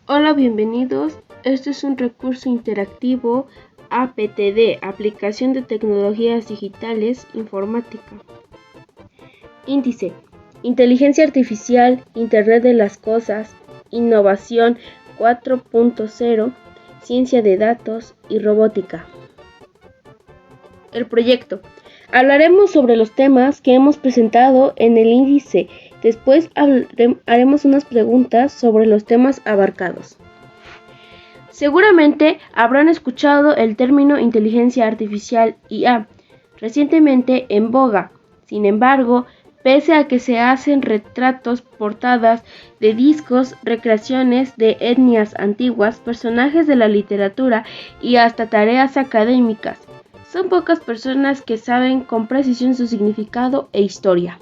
Hola, bienvenidos. Este es un recurso interactivo APTD, Aplicación de Tecnologías Digitales Informática. Índice: Inteligencia Artificial, Internet de las Cosas, Innovación 4.0, Ciencia de Datos y Robótica. El proyecto. Hablaremos sobre los temas que hemos presentado en el índice. Después haremos unas preguntas sobre los temas abarcados. Seguramente habrán escuchado el término inteligencia artificial IA, recientemente en boga. Sin embargo, pese a que se hacen retratos, portadas de discos, recreaciones de etnias antiguas, personajes de la literatura y hasta tareas académicas, son pocas personas que saben con precisión su significado e historia.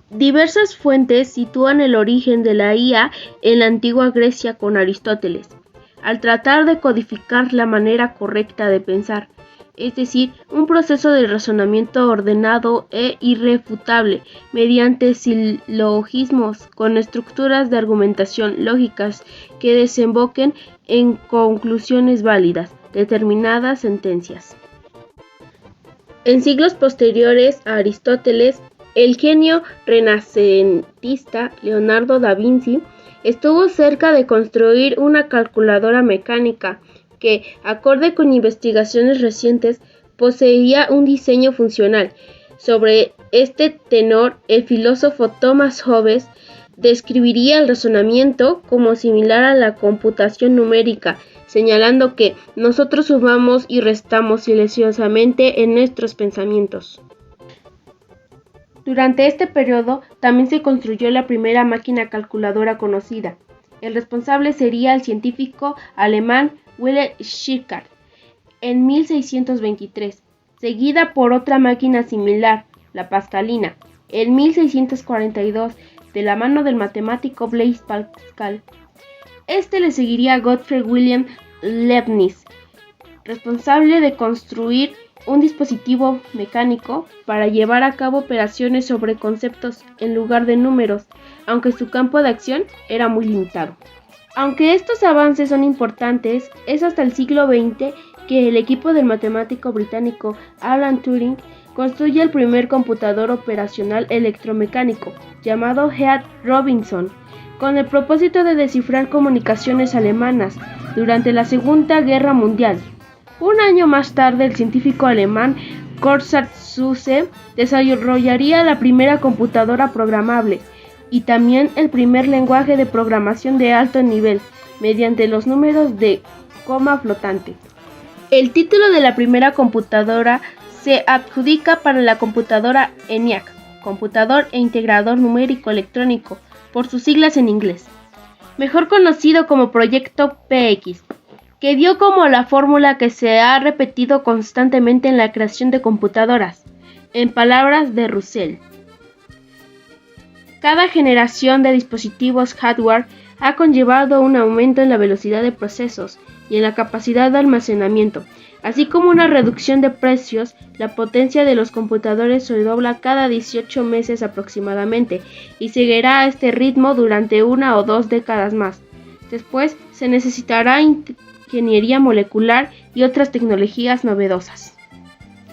Diversas fuentes sitúan el origen de la IA en la antigua Grecia con Aristóteles, al tratar de codificar la manera correcta de pensar, es decir, un proceso de razonamiento ordenado e irrefutable mediante silogismos con estructuras de argumentación lógicas que desemboquen en conclusiones válidas, determinadas sentencias. En siglos posteriores a Aristóteles, el genio renacentista Leonardo da Vinci estuvo cerca de construir una calculadora mecánica que, acorde con investigaciones recientes, poseía un diseño funcional. Sobre este tenor, el filósofo Thomas Hobbes describiría el razonamiento como similar a la computación numérica, señalando que nosotros sumamos y restamos silenciosamente en nuestros pensamientos. Durante este periodo también se construyó la primera máquina calculadora conocida. El responsable sería el científico alemán Wilhelm Schirra en 1623, seguida por otra máquina similar, la Pascalina, en 1642, de la mano del matemático Blaise Pascal. Le seguiría Gottfried Wilhelm Leibniz, responsable de construir un dispositivo mecánico para llevar a cabo operaciones sobre conceptos en lugar de números, aunque su campo de acción era muy limitado. Aunque estos avances son importantes, es hasta el siglo XX que el equipo del matemático británico Alan Turing construye el primer computador operacional electromecánico, llamado Heath Robinson, con el propósito de descifrar comunicaciones alemanas durante la Segunda Guerra Mundial. Un año más tarde, el científico alemán Konrad Zuse desarrollaría la primera computadora programable y también el primer lenguaje de programación de alto nivel, mediante los números de coma flotante. El título de la primera computadora se adjudica para la computadora ENIAC, computador e integrador numérico electrónico, por sus siglas en inglés, mejor conocido como Proyecto PX, que dio como la fórmula que se ha repetido constantemente en la creación de computadoras, en palabras de Russell. Cada generación de dispositivos hardware ha conllevado un aumento en la velocidad de procesos y en la capacidad de almacenamiento, así como una reducción de precios. La potencia de los computadores se dobla cada 18 meses aproximadamente y seguirá a este ritmo durante 1 o 2 décadas más. Después se necesitará ingeniería molecular y otras tecnologías novedosas.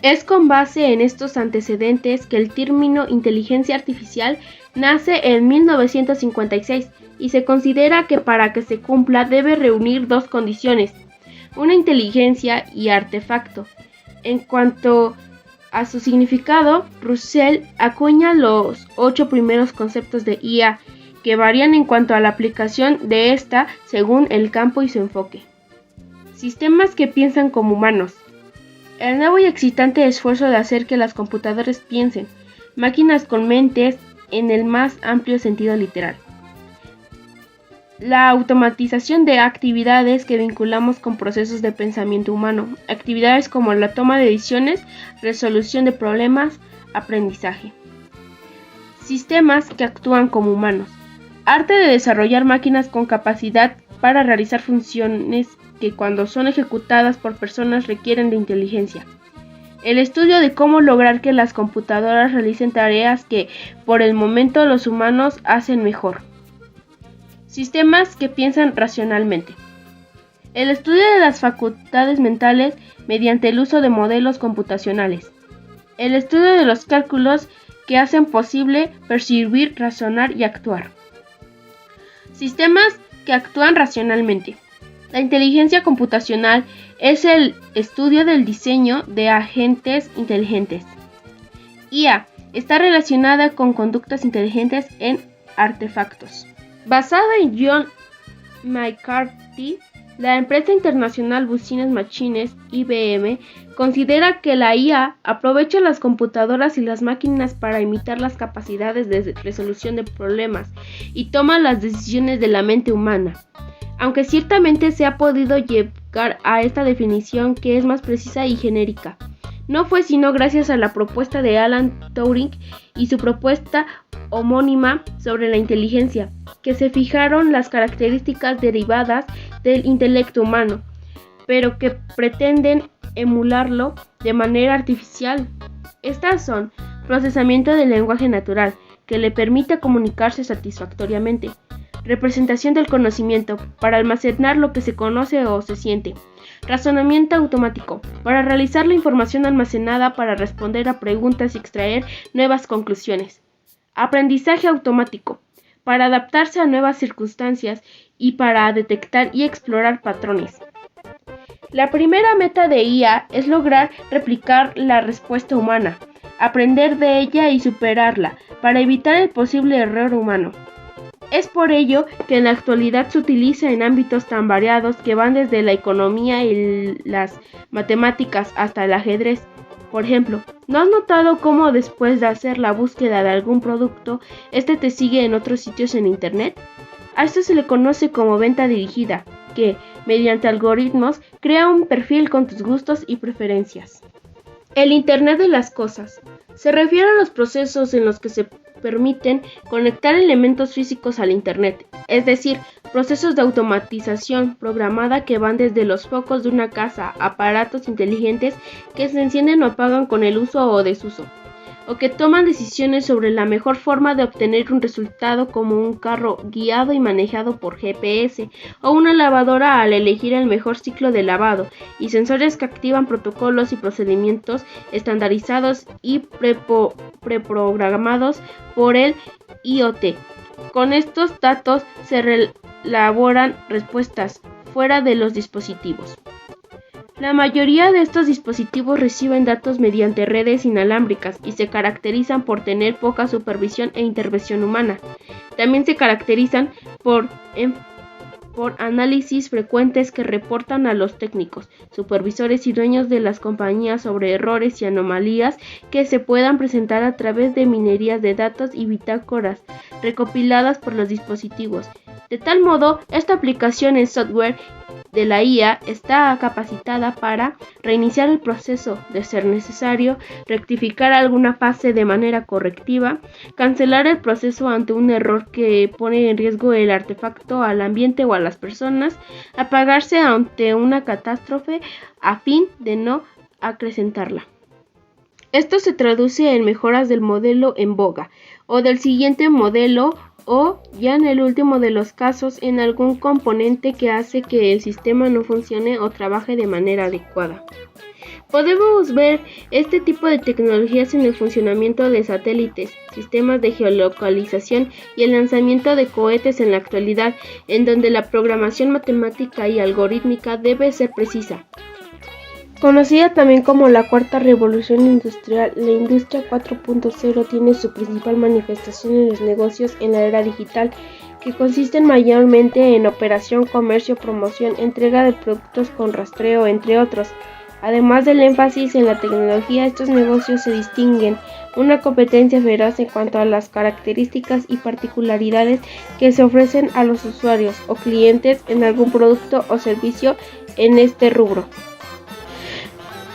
Es con base en estos antecedentes que el término inteligencia artificial nace en 1956 y se considera que para que se cumpla debe reunir dos condiciones: una inteligencia y artefacto. En cuanto a su significado, Russell acuña los 8 primeros conceptos de IA, que varían en cuanto a la aplicación de esta según el campo y su enfoque. Sistemas que piensan como humanos. El nuevo y excitante esfuerzo de hacer que las computadoras piensen, máquinas con mentes en el más amplio sentido literal. La automatización de actividades que vinculamos con procesos de pensamiento humano, actividades como la toma de decisiones, resolución de problemas, aprendizaje. Sistemas que actúan como humanos. Arte de desarrollar máquinas con capacidad para realizar funciones que cuando son ejecutadas por personas requieren de inteligencia. El estudio de cómo lograr que las computadoras realicen tareas que por el momento los humanos hacen mejor. Sistemas que piensan racionalmente. El estudio de las facultades mentales mediante el uso de modelos computacionales. El estudio de los cálculos que hacen posible percibir, razonar y actuar. Sistemas que actúan racionalmente. La inteligencia computacional es el estudio del diseño de agentes inteligentes. IA está relacionada con conductas inteligentes en artefactos. Basada en John McCarthy, la empresa internacional Business Machines, IBM, considera que la IA aprovecha las computadoras y las máquinas para imitar las capacidades de resolución de problemas y toma las decisiones de la mente humana. Aunque ciertamente se ha podido llegar a esta definición que es más precisa y genérica, no fue sino gracias a la propuesta de Alan Turing y su propuesta homónima sobre la inteligencia, que se fijaron las características derivadas del intelecto humano, pero que pretenden emularlo de manera artificial. Estas son: procesamiento del lenguaje natural, que le permite comunicarse satisfactoriamente; representación del conocimiento, para almacenar lo que se conoce o se siente; razonamiento automático, para realizar la información almacenada para responder a preguntas y extraer nuevas conclusiones; aprendizaje automático, para adaptarse a nuevas circunstancias y para detectar y explorar patrones. La primera meta de IA es lograr replicar la respuesta humana, aprender de ella y superarla, para evitar el posible error humano. Es por ello que en la actualidad se utiliza en ámbitos tan variados que van desde la economía y las matemáticas hasta el ajedrez. Por ejemplo, ¿no has notado cómo después de hacer la búsqueda de algún producto, este te sigue en otros sitios en internet? A esto se le conoce como venta dirigida, que, mediante algoritmos, crea un perfil con tus gustos y preferencias. El Internet de las cosas se refiere a los procesos en los que se permiten conectar elementos físicos al Internet, es decir, procesos de automatización programada que van desde los focos de una casa a aparatos inteligentes que se encienden o apagan con el uso o desuso, o que toman decisiones sobre la mejor forma de obtener un resultado, como un carro guiado y manejado por GPS, o una lavadora al elegir el mejor ciclo de lavado, y sensores que activan protocolos y procedimientos estandarizados y preprogramados por el IoT. Con estos datos se elaboran respuestas fuera de los dispositivos. La mayoría de estos dispositivos reciben datos mediante redes inalámbricas y se caracterizan por tener poca supervisión e intervención humana. También se caracterizan por análisis frecuentes que reportan a los técnicos, supervisores y dueños de las compañías sobre errores y anomalías que se puedan presentar a través de minerías de datos y bitácoras recopiladas por los dispositivos. De tal modo, esta aplicación en software de la IA está capacitada para reiniciar el proceso, de ser necesario, rectificar alguna fase de manera correctiva, cancelar el proceso ante un error que pone en riesgo el artefacto, al ambiente o a las personas, apagarse ante una catástrofe a fin de no acrecentarla. Esto se traduce en mejoras del modelo en boga o del siguiente modelo, o, ya en el último de los casos, en algún componente que hace que el sistema no funcione o trabaje de manera adecuada. Podemos ver este tipo de tecnologías en el funcionamiento de satélites, sistemas de geolocalización y el lanzamiento de cohetes en la actualidad, en donde la programación matemática y algorítmica debe ser precisa. Conocida también como la Cuarta Revolución Industrial, la Industria 4.0 tiene su principal manifestación en los negocios en la era digital, que consisten mayormente en operación, comercio, promoción, entrega de productos con rastreo, entre otros. Además del énfasis en la tecnología, estos negocios se distinguen una competencia feroz en cuanto a las características y particularidades que se ofrecen a los usuarios o clientes en algún producto o servicio en este rubro.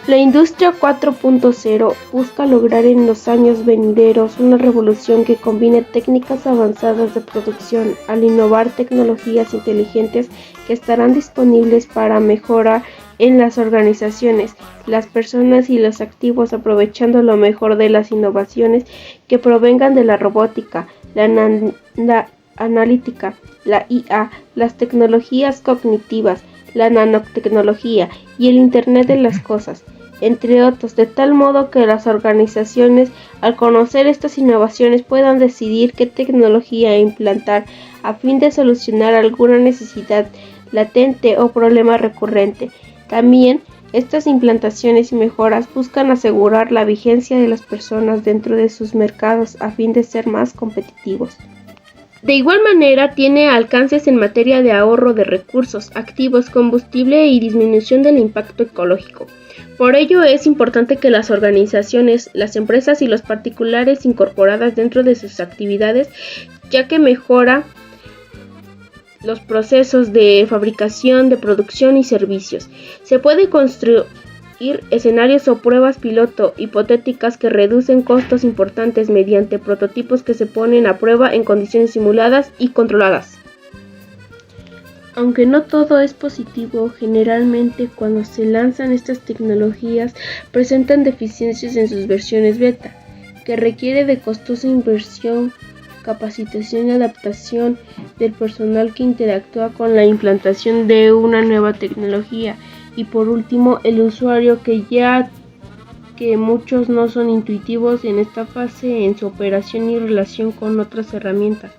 La Industria 4.0 busca lograr en los años venideros una revolución que combine técnicas avanzadas de producción al innovar tecnologías inteligentes que estarán disponibles para mejorar en las organizaciones, las personas y los activos, aprovechando lo mejor de las innovaciones que provengan de la robótica, la analítica, la IA, las tecnologías cognitivas, la nanotecnología y el Internet de las cosas, entre otros, de tal modo que las organizaciones, al conocer estas innovaciones, puedan decidir qué tecnología implantar a fin de solucionar alguna necesidad latente o problema recurrente. También, estas implantaciones y mejoras buscan asegurar la vigencia de las personas dentro de sus mercados a fin de ser más competitivos. De igual manera, tiene alcances en materia de ahorro de recursos, activos, combustible y disminución del impacto ecológico. Por ello, es importante que las organizaciones, las empresas y los particulares incorporadas dentro de sus actividades, ya que mejora los procesos de fabricación, de producción y servicios. Se puede construir escenarios o pruebas piloto hipotéticas que reducen costos importantes mediante prototipos que se ponen a prueba en condiciones simuladas y controladas. Aunque no todo es positivo, generalmente cuando se lanzan estas tecnologías presentan deficiencias en sus versiones beta, que requiere de costosa inversión, capacitación y adaptación del personal que interactúa con la implantación de una nueva tecnología. Y por último, el usuario que muchos no son intuitivos en esta fase en su operación y relación con otras herramientas,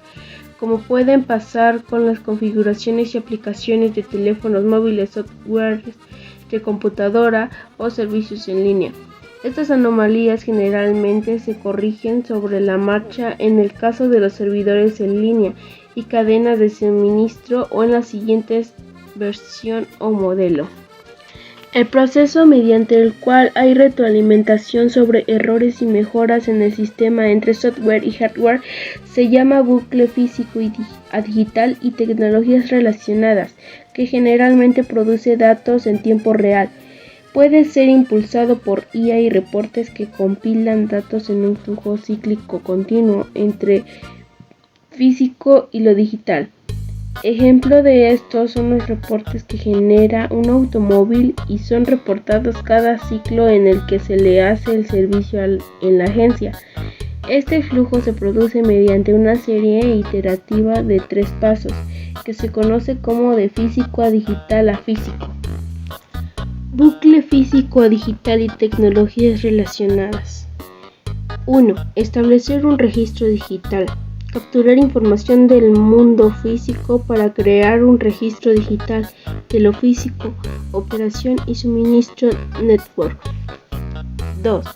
como pueden pasar con las configuraciones y aplicaciones de teléfonos móviles, software de computadora o servicios en línea. Estas anomalías generalmente se corrigen sobre la marcha en el caso de los servidores en línea y cadenas de suministro o en la siguiente versión o modelo. El proceso mediante el cual hay retroalimentación sobre errores y mejoras en el sistema entre software y hardware se llama bucle físico y digital y tecnologías relacionadas, que generalmente produce datos en tiempo real. Puede ser impulsado por IA y reportes que compilan datos en un flujo cíclico continuo entre físico y lo digital. Ejemplo de estos son los reportes que genera un automóvil y son reportados cada ciclo en el que se le hace el servicio en la agencia. Este flujo se produce mediante una serie iterativa de 3 pasos, que se conoce como de físico a digital a físico. Bucle físico a digital y tecnologías relacionadas. 1. Establecer un registro digital. Capturar información del mundo físico para crear un registro digital de lo físico, operación y suministro network. 2.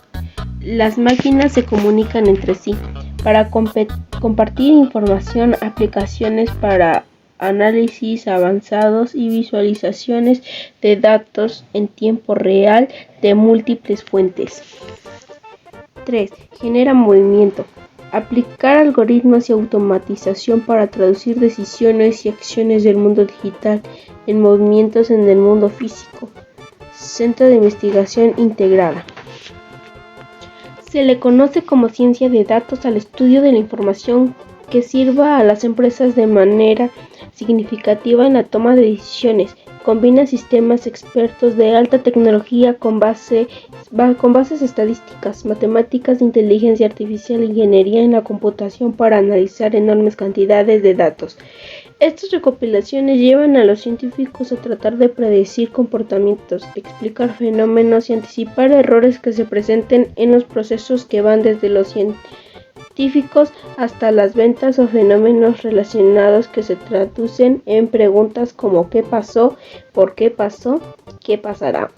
Las máquinas se comunican entre sí para compartir información, aplicaciones para análisis avanzados y visualizaciones de datos en tiempo real de múltiples fuentes. 3. Genera movimiento. Aplicar algoritmos y automatización para traducir decisiones y acciones del mundo digital en movimientos en el mundo físico. Centro de investigación integrada. Se le conoce como ciencia de datos al estudio de la información que sirva a las empresas de manera significativa en la toma de decisiones. Combina sistemas expertos de alta tecnología con bases estadísticas, matemáticas, inteligencia artificial, ingeniería en la computación para analizar enormes cantidades de datos. Estas recopilaciones llevan a los científicos a tratar de predecir comportamientos, explicar fenómenos y anticipar errores que se presenten en los procesos que van desde los científicos hasta las ventas o fenómenos relacionados que se traducen en preguntas como ¿qué pasó?, ¿por qué pasó?, ¿qué pasará?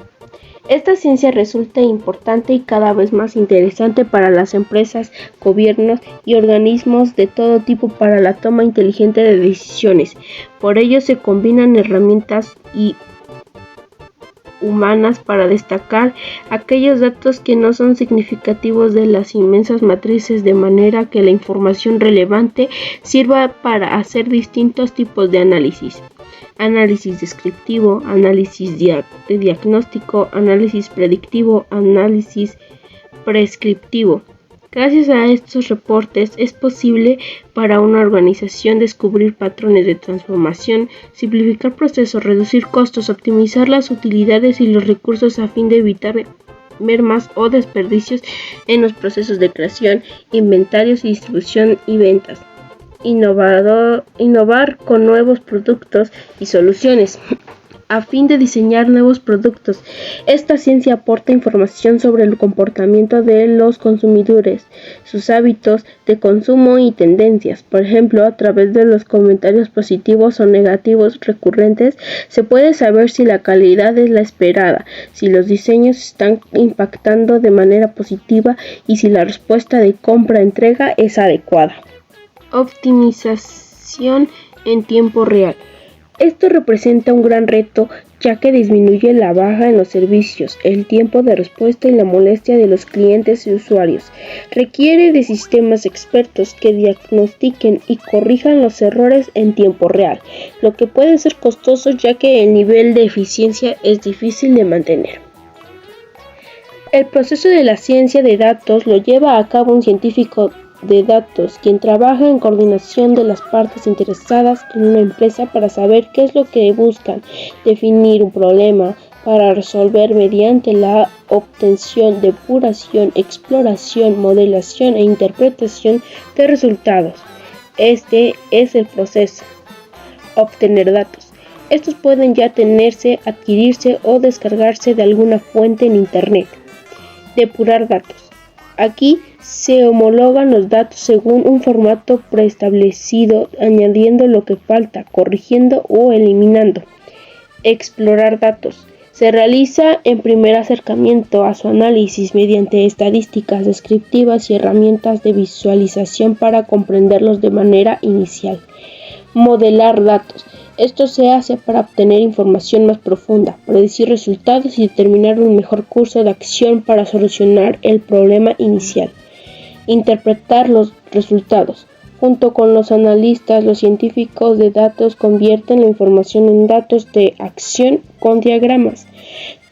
Esta ciencia resulta importante y cada vez más interesante para las empresas, gobiernos y organismos de todo tipo para la toma inteligente de decisiones. Por ello se combinan herramientas humanas para destacar aquellos datos que no son significativos de las inmensas matrices, de manera que la información relevante sirva para hacer distintos tipos de análisis. Análisis descriptivo, análisis diagnóstico, análisis predictivo, análisis prescriptivo. Gracias a estos reportes es posible para una organización descubrir patrones de transformación, simplificar procesos, reducir costos, optimizar las utilidades y los recursos a fin de evitar mermas o desperdicios en los procesos de creación, inventarios y distribución y ventas. innovar con nuevos productos y soluciones. A fin de diseñar nuevos productos, esta ciencia aporta información sobre el comportamiento de los consumidores, sus hábitos de consumo y tendencias. Por ejemplo, a través de los comentarios positivos o negativos recurrentes, se puede saber si la calidad es la esperada, si los diseños están impactando de manera positiva y si la respuesta de compra-entrega es adecuada. Optimización en tiempo real. Esto representa un gran reto, ya que disminuye la baja en los servicios, el tiempo de respuesta y la molestia de los clientes y usuarios. Requiere de sistemas expertos que diagnostiquen y corrijan los errores en tiempo real, lo que puede ser costoso ya que el nivel de eficiencia es difícil de mantener. El proceso de la ciencia de datos lo lleva a cabo un científico de datos, quien trabaja en coordinación de las partes interesadas en una empresa para saber qué es lo que buscan, definir un problema para resolver mediante la obtención, depuración, exploración, modelación e interpretación de resultados. Este es el proceso. Obtener datos. Estos pueden ya tenerse, adquirirse o descargarse de alguna fuente en Internet. Depurar datos. Aquí se homologan los datos según un formato preestablecido, añadiendo lo que falta, corrigiendo o eliminando. Explorar datos. Se realiza en primer acercamiento a su análisis mediante estadísticas descriptivas y herramientas de visualización para comprenderlos de manera inicial. Modelar datos. Esto se hace para obtener información más profunda, predecir resultados y determinar un mejor curso de acción para solucionar el problema inicial. Interpretar los resultados. Junto con los analistas, los científicos de datos convierten la información en datos de acción con diagramas,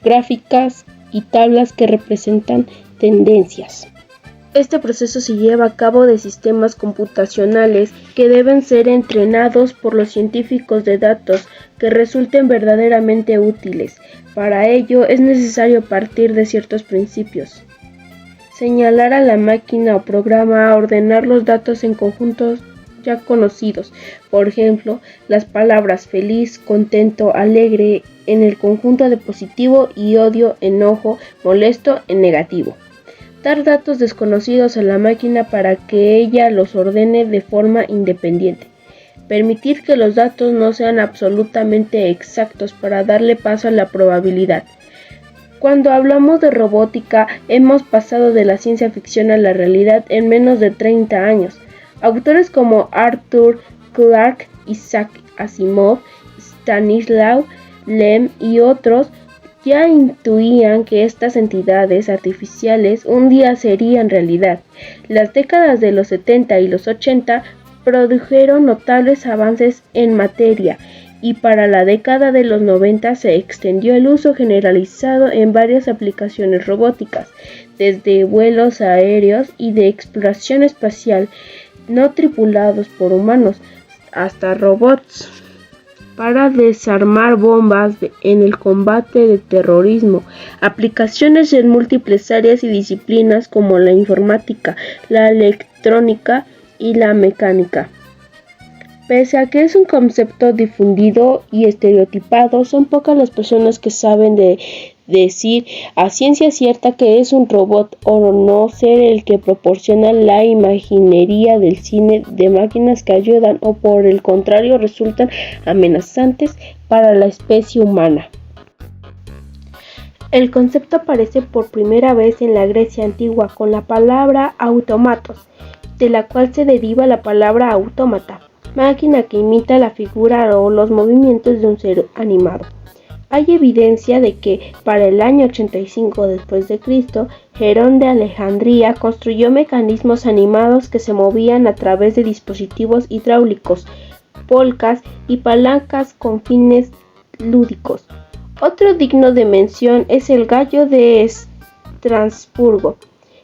gráficas y tablas que representan tendencias. Este proceso se lleva a cabo de sistemas computacionales que deben ser entrenados por los científicos de datos que resulten verdaderamente útiles. Para ello es necesario partir de ciertos principios. Señalar a la máquina o programa a ordenar los datos en conjuntos ya conocidos. Por ejemplo, las palabras feliz, contento, alegre en el conjunto de positivo y odio, enojo, molesto en negativo. Dar datos desconocidos a la máquina para que ella los ordene de forma independiente. Permitir que los datos no sean absolutamente exactos para darle paso a la probabilidad. Cuando hablamos de robótica, hemos pasado de la ciencia ficción a la realidad en menos de 30 años. Autores como Arthur Clarke, Isaac Asimov, Stanislaw Lem y otros ya intuían que estas entidades artificiales un día serían realidad. Las décadas de los 70 y los 80 produjeron notables avances en materia y para la década de los 90 se extendió el uso generalizado en varias aplicaciones robóticas, desde vuelos aéreos y de exploración espacial no tripulados por humanos hasta robots para desarmar bombas en el combate de terrorismo, aplicaciones en múltiples áreas y disciplinas como la informática, la electrónica y la mecánica. Pese a que es un concepto difundido y estereotipado, son pocas las personas que saben decir a ciencia cierta que es un robot o no ser el que proporciona la imaginería del cine de máquinas que ayudan o por el contrario resultan amenazantes para la especie humana. El concepto aparece por primera vez en la Grecia antigua con la palabra automatos, de la cual se deriva la palabra autómata, máquina que imita la figura o los movimientos de un ser animado. Hay evidencia de que para el año 85 después de Cristo, Herón de Alejandría construyó mecanismos animados que se movían a través de dispositivos hidráulicos, polcas y palancas con fines lúdicos. Otro digno de mención es el gallo de Estrasburgo,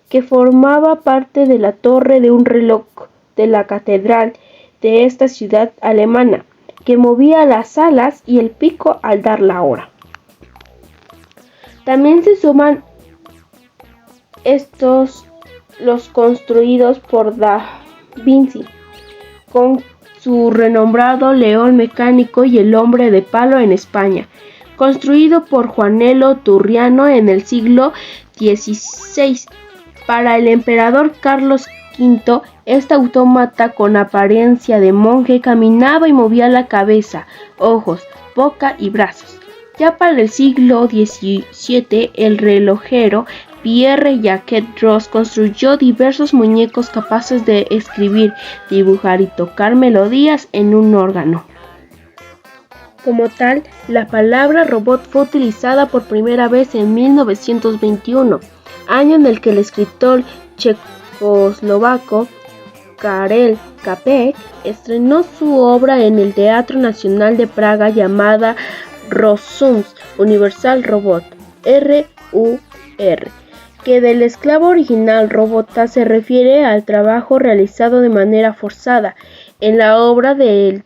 que formaba parte de la torre de un reloj de la catedral de esta ciudad alemana, que movía las alas y el pico al dar la hora. También se suman estos los construidos por Da Vinci, con su renombrado León Mecánico y el Hombre de Palo en España, construido por Juanelo Turriano en el siglo XVI. Para el emperador Carlos V, este autómata con apariencia de monje caminaba y movía la cabeza, ojos, boca y brazos. Ya para el siglo XVII, el relojero Pierre-Jacques Gros construyó diversos muñecos capaces de escribir, dibujar y tocar melodías en un órgano. Como tal, la palabra robot fue utilizada por primera vez en 1921, año en el que el escritor checoslovaco Karel Čapek estrenó su obra en el Teatro Nacional de Praga llamada Rozum Universal Robot, RUR, que del esclavo original robota se refiere al trabajo realizado de manera forzada. En la obra de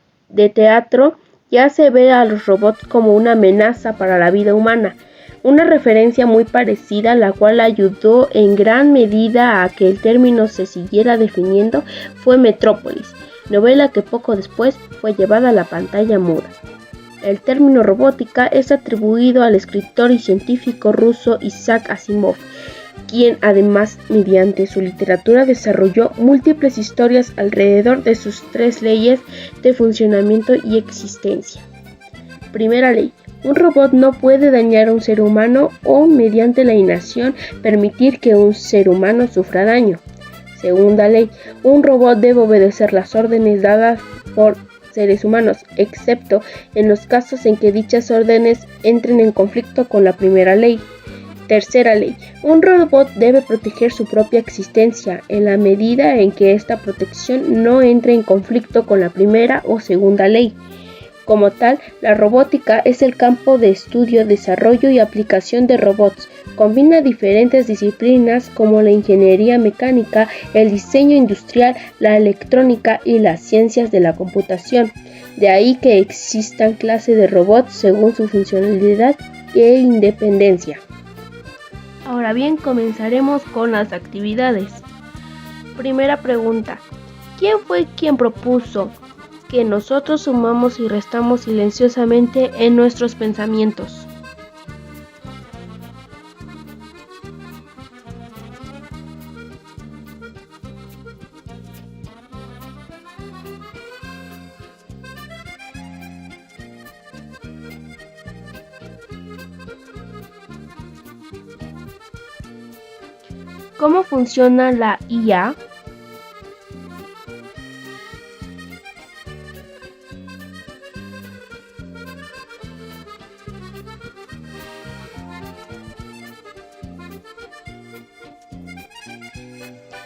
teatro ya se ve a los robots como una amenaza para la vida humana. Una referencia muy parecida, la cual ayudó en gran medida a que el término se siguiera definiendo, fue Metrópolis, novela que poco después fue llevada a la pantalla muda. El término robótica es atribuido al escritor y científico ruso Isaac Asimov, quien además mediante su literatura desarrolló múltiples historias alrededor de sus 3 leyes de funcionamiento y existencia. Primera ley. Un robot no puede dañar a un ser humano o, mediante la inacción, permitir que un ser humano sufra daño. Segunda ley. Un robot debe obedecer las órdenes dadas por seres humanos, excepto en los casos en que dichas órdenes entren en conflicto con la primera ley. Tercera ley. Un robot debe proteger su propia existencia en la medida en que esta protección no entre en conflicto con la primera o segunda ley. Como tal, la robótica es el campo de estudio, desarrollo y aplicación de robots. Combina diferentes disciplinas como la ingeniería mecánica, el diseño industrial, la electrónica y las ciencias de la computación. De ahí que existan clases de robots según su funcionalidad e independencia. Ahora bien, comenzaremos con las actividades. Primera pregunta. ¿Quién fue quien propuso que nosotros sumamos y restamos silenciosamente en nuestros pensamientos? ¿Cómo funciona la IA?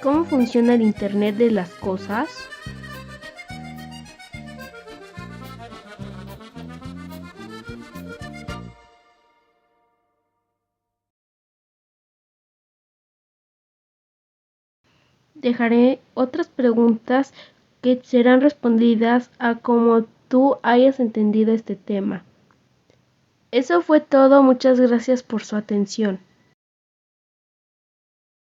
¿Cómo funciona el Internet de las cosas? Dejaré otras preguntas que serán respondidas a como tú hayas entendido este tema. Eso fue todo, muchas gracias por su atención.